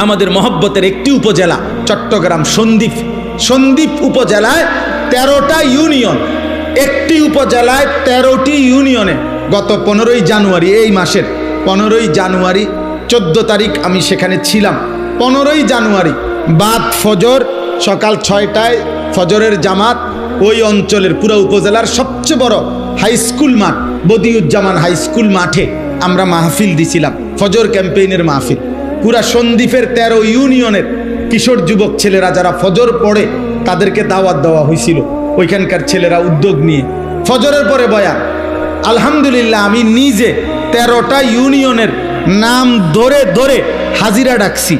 আমাদের মহব্বতের একটি উপজেলা চট্টগ্রাম সন্দ্বীপ উপজেলায় 13টা ইউনিয়ন, একটি উপজেলায় 13টি ইউনিয়নে গত 15ই জানুয়ারি, এই মাসের 15ই জানুয়ারি 14 তারিখ আমি সেখানে ছিলাম। 15ই জানুয়ারি বাদ ফজর সকাল 6টায় ফজরের জামাত, ওই অঞ্চলের পুরো উপজেলার সবচেয়ে বড় হাই স্কুল মাঠ বদিউজ্জামান হাই স্কুল মাঠে আমরা মাহফিল দিছিলাম, ফজর ক্যাম্পেইনের মাহফিল। পুরা সন্দ্বীপের 13 ইউনিয়নের কিশোর যুবক ছেলেরা যারা ফজর পড়ে তাদেরকে দাওয়াত দেওয়া হয়েছিল। ওইখানকার ছেলেরা উদ্যোগ নিয়ে ফজরের পরে বয়ান। আলহামদুলিল্লাহ আমি নিজে 13টা ইউনিয়নের নাম ধরে ধরে হাজিরা ডাকছি।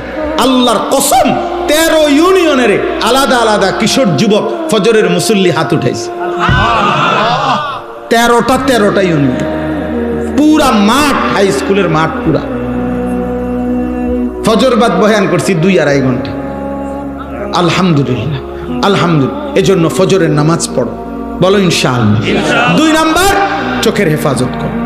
আল্লাহর কসম 13 ইউনিয়নের আলাদা আলাদা কিশোর যুবক ফজরের মুসল্লি হাত উঠাইছে। 13টা ইউনিয়ন, পুরা মাঠ, হাই স্কুলের মাঠ পুরা। ফজর বাদ বয়ান করছি 2-2.5 ঘন্টা। আলহামদুলিল্লাহ, আলহামদুলিল্লাহ। এজন্য ফজরের নামাজ পড়ো, বলো ইনশাআল্লাহ। 2 নাম্বার, চোখের হেফাজত করো,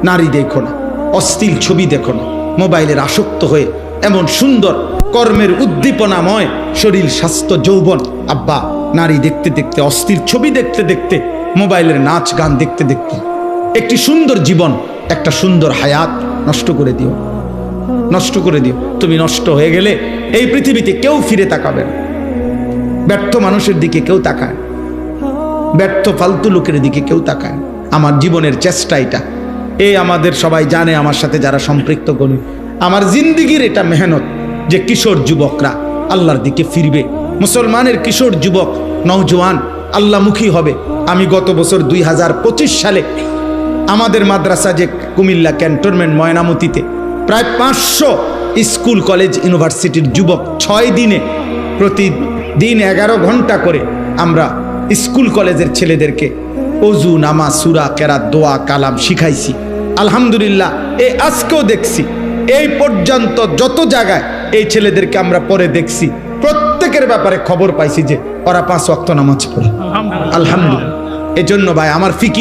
নারী দেখো না, অশ্লীল ছবি দেখো না, মোবাইলের আসক্ত হয়ে এমন সুন্দর কর্মের উদ্দীপনাময় শরীর, স্বাস্থ্য, যৌবন, আব্বা নারী দেখতে দেখতে, অশ্লীল ছবি দেখতে দেখতে, মোবাইলের নাচ গান দেখতে দেখতে একটি সুন্দর জীবন, একটা সুন্দর হায়াত নষ্ট করে দিও, নষ্ট করে দিও। তুমি নষ্ট হয়ে গেলে এই পৃথিবীতে কেউ ফিরে তাকাবে না। ব্যর্থ মানুষের দিকে কেউ তাকায়, ব্যর্থ ফালতু লোকের দিকে কেউ তাকায়। আমার জীবনের চেষ্টা এটা, এই আমাদের সবাই জানে, আমার সাথে যারা সম্পৃক্ত করি, আমার জিন্দিগির এটা মেহনত যে কিশোর যুবকরা আল্লাহর দিকে ফিরবে, মুসলমানের কিশোর যুবক নওজোয়ান আল্লাহমুখী হবে। আমি গত বছর 2025 সালে আমাদের মাদ্রাসা যে কুমিল্লা ক্যান্টনমেন্ট ময়নামতিতে প্রায় 500 স্কুল কলেজ ইউনিভার্সিটির যুবক 6 দিনে প্রতিদিন 11 ঘন্টা করে আমরা স্কুল কলেজের ছেলেদেরকে অজু, নামাজ, সূরা, কেরাত, দোয়া, কালাম শিখাইছি। আলহামদুলিল্লাহ, এই আজকেও দেখছি, এই পর্যন্ত যত জায়গায় এই ছেলেদেরকে আমরা পরে দেখছি, প্রত্যেকের ব্যাপারে খবর পাইছি যে ওরা 5 ওয়াক্ত নামাজ পড়ে। আলহামদুলিল্লাহ। এজন্য ভাই আমার ফিকির